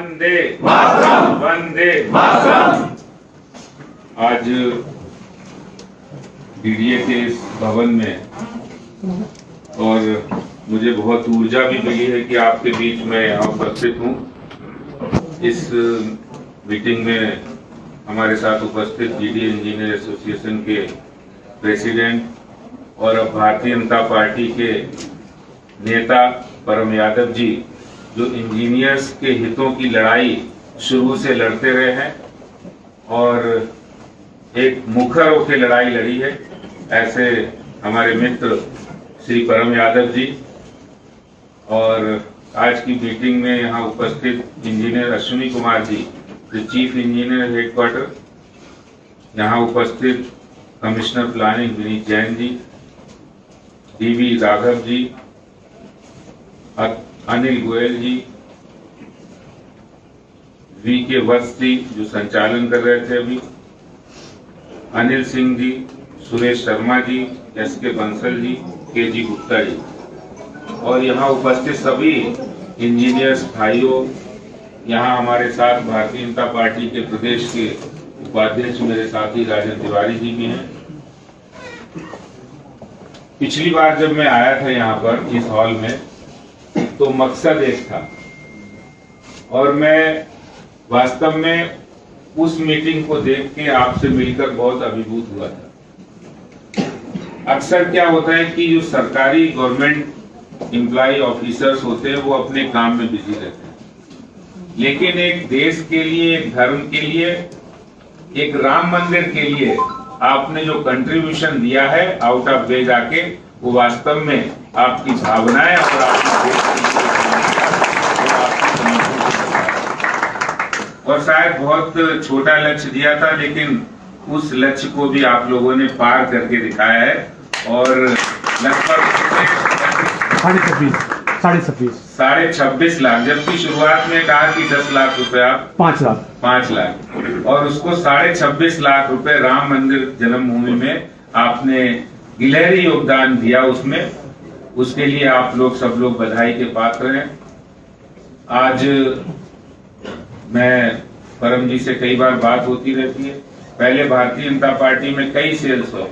वंदे मातरम, वंदे मातरम। आज डीडीए के इस भवन में और मुझे बहुत ऊर्जा भी मिली है कि आपके बीच में यहाँ उपस्थित हूँ। इस मीटिंग में हमारे साथ उपस्थित डीडीए इंजीनियर एसोसिएशन के प्रेसिडेंट और अब भारतीय जनता पार्टी के नेता परम यादव जी, जो इंजीनियर्स के हितों की लड़ाई शुरू से लड़ते रहे हैं और एक मुखर होकर लड़ाई लड़ी है, ऐसे हमारे मित्र श्री परम यादव जी। और आज की मीटिंग में यहाँ उपस्थित इंजीनियर अश्विनी कुमार जी, जो चीफ इंजीनियर हेडक्वार्टर, यहाँ उपस्थित कमिश्नर प्लानिंग विनीत जैन जी, डीवी राघव जी, अनिल गोयल जी, वी के वत्स जी जो संचालन कर रहे थे अभी, अनिल सिंह जी, सुरेश शर्मा जी, एस के बंसल जी, के जी गुप्ता जी और यहाँ उपस्थित सभी इंजीनियर्स भाइयों। यहाँ हमारे साथ भारतीय जनता पार्टी के प्रदेश के उपाध्यक्ष मेरे साथी राजन तिवारी जी भी हैं। पिछली बार जब मैं आया था यहाँ पर इस हॉल में तो मकसद एक था और मैं वास्तव में उस मीटिंग को देख के आपसे मिलकर बहुत अभिभूत हुआ था। अक्सर क्या होता है कि जो सरकारी गवर्नमेंट एम्प्लॉय ऑफिसर्स होते हैं वो अपने काम में बिजी रहते हैं, लेकिन एक देश के लिए, एक धर्म के लिए, एक राम मंदिर के लिए आपने जो कंट्रीब्यूशन दिया है आउट ऑफ वे जाके, वो वास्तव में आपकी भावनाएं और आपकी और शायद बहुत छोटा लक्ष्य दिया था, लेकिन उस लक्ष्य को भी आप लोगों ने पार करके दिखाया है और लगभग 26.5 लाख, जबकि शुरुआत में कहा कि 10 लाख रुपए, आप 5 लाख और उसको 26.5 लाख रुपए राम मंदिर जन्मभूमि में आपने गिलहरी योगदान दिया उसमें। उसके लिए आप लोग सब लोग बधाई के पात्र हैं। आज मैं परम जी से कई बार बात होती रहती है। पहले भारतीय जनता पार्टी में कई सेल्स हो,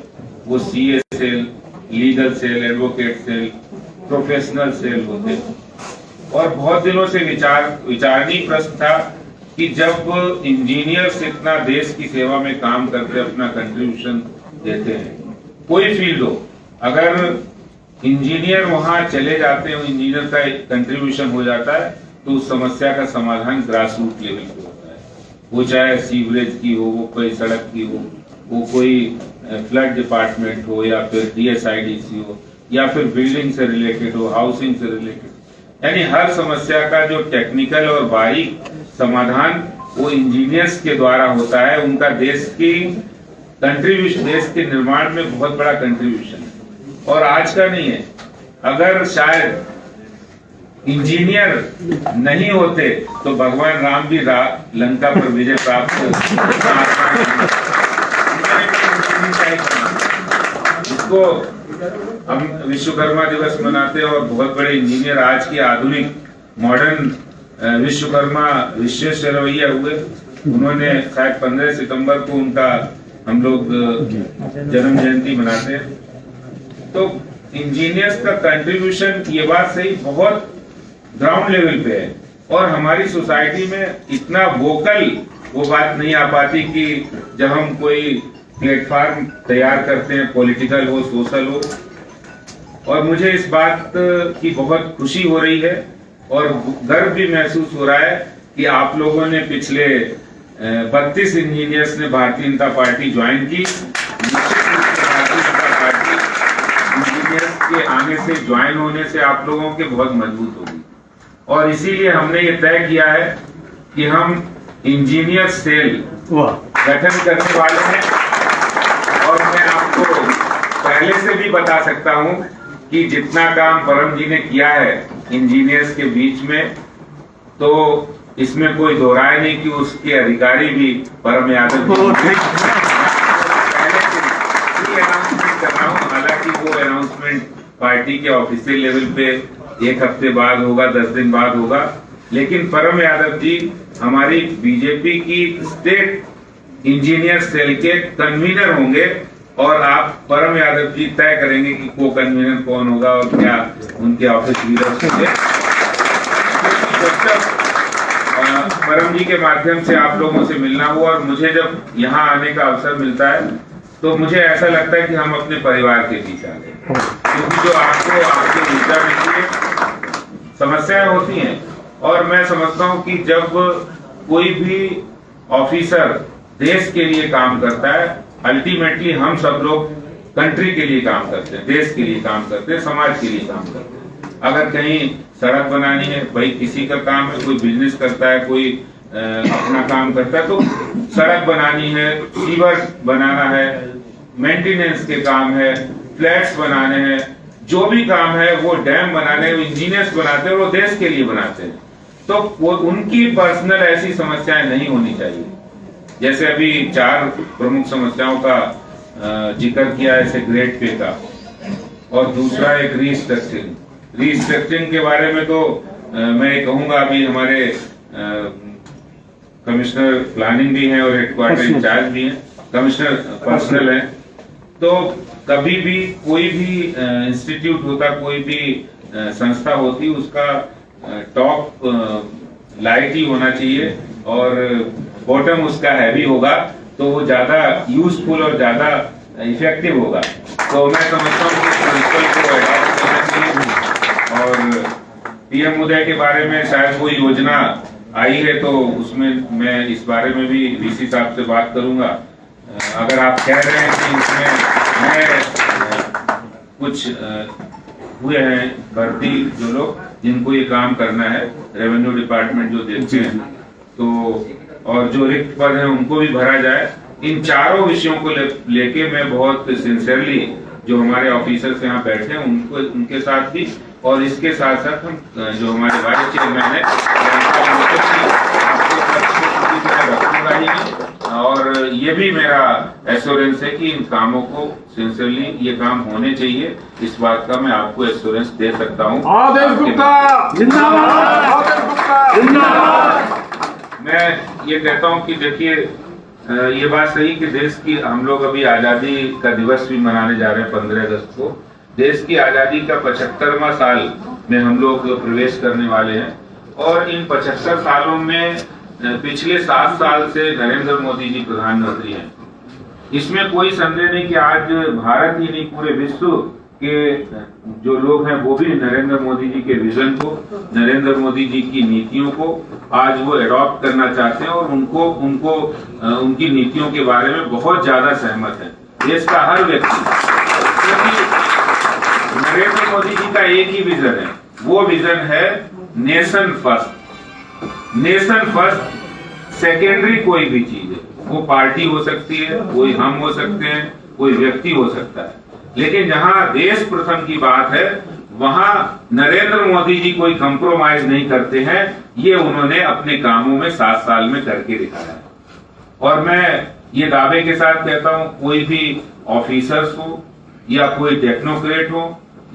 वो CA cell, legal cell, advocate cell, professional cell होते और बहुत दिनों से विचारणीय प्रश्न था कि जब इंजीनियर्स इतना देश की सेवा में काम करते, अपना कंट्रीब्यूशन देते हैं, कोई फील्ड हो, अगर इंजीनियर वहां चले जाते हैं, इंजीनियर का कंट्रीब्यूशन हो जाता है तो उस समस्या का समाधान ग्रास रूट लेवल पे होता है। वो चाहे सीवरेज की हो, वो कोई सड़क की हो, वो कोई फ्लड डिपार्टमेंट हो, या फिर डीएसआईडीसी हो, या फिर बिल्डिंग से रिलेटेड हो, हाउसिंग से रिलेटेड, यानी हर समस्या का जो टेक्निकल और बारीक समाधान वो इंजीनियर्स के द्वारा होता है। उनका देश की कंट्रीब्यूशन, देश के निर्माण में बहुत बड़ा कंट्रीब्यूशन है और आज का नहीं है। अगर शायद इंजीनियर नहीं होते तो भगवान राम भी लंका पर विजय प्राप्त इसको हम विश्वकर्मा दिवस मनाते हैं और बहुत बड़े इंजीनियर आज की आधुनिक मॉडर्न विश्वकर्मा विश्वेश्वरैया हुए। उन्होंने शायद 15 सितंबर को उनका हम लोग जन्म जयंती मनाते हैं। तो इंजीनियर्स का कंट्रीब्यूशन, ये बात सही, बहुत ग्राउंड लेवल पे है और हमारी सोसाइटी में इतना वोकल वो बात नहीं आ पाती कि जब हम कोई प्लेटफॉर्म तैयार करते हैं, पॉलिटिकल हो, सोशल हो। और मुझे इस बात की बहुत खुशी हो रही है और गर्व भी महसूस हो रहा है कि आप लोगों ने पिछले 32 इंजीनियर्स ने भारतीय जनता पार्टी ज्वाइन की। भारतीय जनता पार्टी इंजीनियर्स के आने से, ज्वाइन होने से आप लोगों के बहुत मजबूत होगी और इसीलिए हमने ये तय किया है कि हम इंजीनियर सेल गठन करने वाले हैं। और मैं आपको पहले से भी बता सकता हूं कि जितना काम परम जी ने किया है इंजीनियर्स के बीच में, तो इसमें कोई दो राय नहीं कि उसके अधिकारी भी परम यादव जी पहले से अनाउंसमेंट कर रहा हूँ। हालांकि वो अनाउंसमेंट पार्टी के ऑफिशियल लेवल पे 1 हफ्ते बाद होगा, 10 दिन बाद होगा, लेकिन परम यादव जी हमारी बीजेपी की स्टेट इंजीनियर सेल के कन्वीनर होंगे और आप परम यादव जी तय करेंगे कि को कन्वीनर कौन होगा और क्या उनके ऑफिस लीडर्स होंगे। जब तक परम जी के माध्यम से आप लोगों से मिलना हुआ और मुझे जब यहाँ आने का अवसर मिलता है तो मुझे ऐसा लगता है कि हम अपने परिवार के बीच आ गए, क्योंकि जो आपको आपके ऊर्जा मिलती है, समस्याएं होती हैं, और मैं समझता हूं कि जब कोई भी ऑफिसर देश के लिए काम करता है, अल्टीमेटली हम सब लोग कंट्री के लिए काम करते हैं, देश के लिए काम करते हैं, समाज के लिए काम करते हैं। अगर कहीं सड़क बनानी है, भाई किसी का काम है, कोई बिजनेस करता है, कोई अपना काम करता है, तो सड़क बनानी है, सीवर बनाना है, मेंटेनेंस के काम है, फ्लैट्स बनाने हैं, जो भी काम है वो डैम बनाने, इंजीनियर्स बनाते हैं, वो देश के लिए बनाते हैं। तो वो उनकी पर्सनल ऐसी समस्याएं नहीं होनी चाहिए। जैसे अभी 4 प्रमुख समस्याओं का जिक्र किया है, जैसे ग्रेड पे का, और दूसरा एक रीस्ट्रक्चरिंग के बारे में तो मैं कहूंगा, अभी हमारे कमिश्नर प्लानिंग भी हैं और हेडक्वार्टर इंचार्ज भी हैं, कमिश्नर पर्सनल हैं, तो कभी भी कोई भी इंस्टीट्यूट होता, कोई भी संस्था होती, उसका टॉप लाइट ही होना चाहिए और बॉटम उसका हैवी होगा, तो वो ज्यादा यूजफुल और ज्यादा इफेक्टिव होगा। तो मैं समझता हूँ कि प्रिंसिपल को अडॉप्ट करना चाहिए। और पीएम उदय के बारे में शायद कोई योजना आई है, तो उसमें मैं इस बारे में भी वीसी साहब से बात करूंगा। अगर आप कह रहे हैं कि इसमें मैं कुछ हुए हैं भर्ती, जो लोग जिनको ये काम करना है, रेवेन्यू डिपार्टमेंट जो देखते हैं, तो और जो रिक्त पद हैं उनको भी भरा जाए। इन चारों विषयों को लेके मैं बहुत सिंसियरली जो हमारे ऑफिसर्स यहाँ बैठे हैं उनको, उनके साथ भी, और इसके साथ साथ हम जो हमारे वाइस चेयरमैन है रखूंगा ही, और ये भी मेरा एश्योरेंस है कि इन कामों को सिंसियरली ये काम होने चाहिए। इस बात का मैं आपको एश्योरेंस दे सकता हूँ। मैं ये कहता हूँ कि देखिए, ये बात सही कि देश की, हम लोग अभी आजादी का दिवस भी मनाने जा रहे हैं 15 अगस्त को। देश की आजादी का 75वां साल में हम लोग प्रवेश करने वाले हैं, और इन 75 सालों में पिछले 7 साल से नरेंद्र मोदी जी प्रधानमंत्री हैं। इसमें कोई संदेह नहीं कि आज भारत ही नहीं, पूरे विश्व के जो लोग हैं वो भी नरेंद्र मोदी जी के विजन को, नरेंद्र मोदी जी की नीतियों को आज वो एडॉप्ट करना चाहते हैं, और उनको उनकी नीतियों के बारे में बहुत ज्यादा सहमत है देश का हर व्यक्ति। क्योंकि नरेंद्र मोदी जी का एक ही विजन है, वो विजन है nation first. Nation first secondary कोई भी चीज है, वो पार्टी हो सकती है, कोई हम हो सकते हैं, कोई व्यक्ति हो सकता है, लेकिन जहां देश प्रथम की बात है वहां नरेंद्र मोदी जी कोई कंप्रोमाइज नहीं करते हैं। ये उन्होंने अपने कामों में 7 साल में करके दिखाया है। और मैं ये दावे के साथ कहता हूं, कोई भी ऑफिसर्स हो या कोई टेक्नोक्रेट हो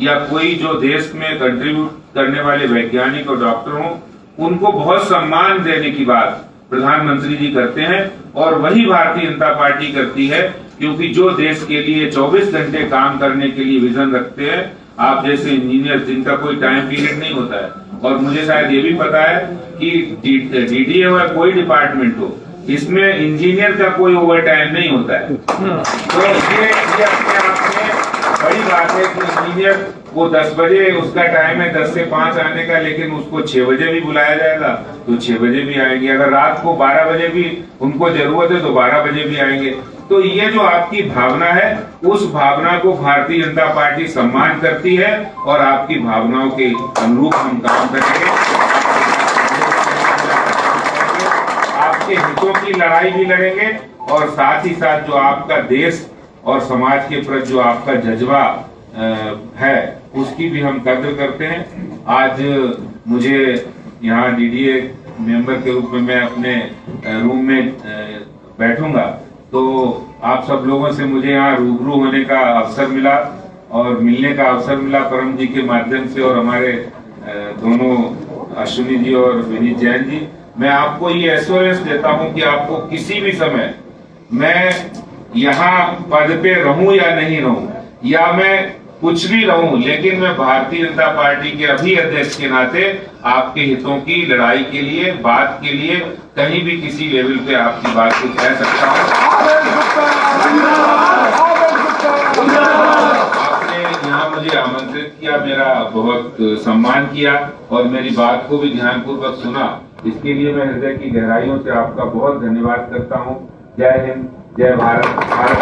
या कोई जो देश में कंट्रीब्यूट करने वाले वैज्ञानिक और डॉक्टर हो, उनको बहुत सम्मान देने की बात प्रधानमंत्री जी करते हैं, और वही भारतीय जनता पार्टी करती है, क्योंकि जो देश के लिए 24 घंटे काम करने के लिए विजन रखते हैं, आप जैसे इंजीनियर जिनका कोई टाइम पीरियड नहीं होता है, और मुझे शायद ये भी पता है कि डीडीए हो या कोई डिपार्टमेंट हो, इसमें इंजीनियर का कोई ओवर टाइम नहीं होता है। तो ये अपने आप में बड़ी बात है कि इंजीनियर वो 10 बजे उसका टाइम है 10 से 5 आने का, लेकिन उसको 6 बजे भी बुलाया जाएगा तो 6 बजे भी आएंगे। अगर रात को 12 बजे भी उनको जरूरत है तो 12 बजे भी आएंगे। तो ये जो आपकी भावना है, उस भावना को भारतीय जनता पार्टी सम्मान करती है, और आपकी भावनाओं के अनुरूप हम काम करेंगे। आपके हितों की लड़ाई भी लड़ेंगे, और साथ ही साथ जो आपका देश और समाज के प्रति जो आपका जज्बा है उसकी भी हम कद्र करते हैं। आज मुझे यहाँ डीडीए मेंबर के रूप में मैं अपने रूम में बैठूंगा, तो आप सब लोगों से मुझे यहाँ रूबरू होने का अवसर मिला और मिलने का अवसर मिला परम जी के माध्यम से, और हमारे दोनों अश्विनी जी और विनीत जैन जी, मैं आपको ये एश्योरेंस देता हूं कि आपको किसी भी समय मैं यहाँ पद पे रहूं या नहीं रहूं, या मैं कुछ भी रहूं, लेकिन मैं भारतीय जनता पार्टी के अभी अध्यक्ष के नाते आपके हितों की लड़ाई के लिए, बात के लिए कहीं भी किसी लेवल पे आपकी बात को कह सकता हूं। आपने यहाँ मुझे आमंत्रित किया, मेरा बहुत सम्मान किया और मेरी बात को भी ध्यानपूर्वक सुना, इसके लिए मैं हृदय की गहराइयों से आपका बहुत धन्यवाद करता हूँ। जय हिंद, जय भारत।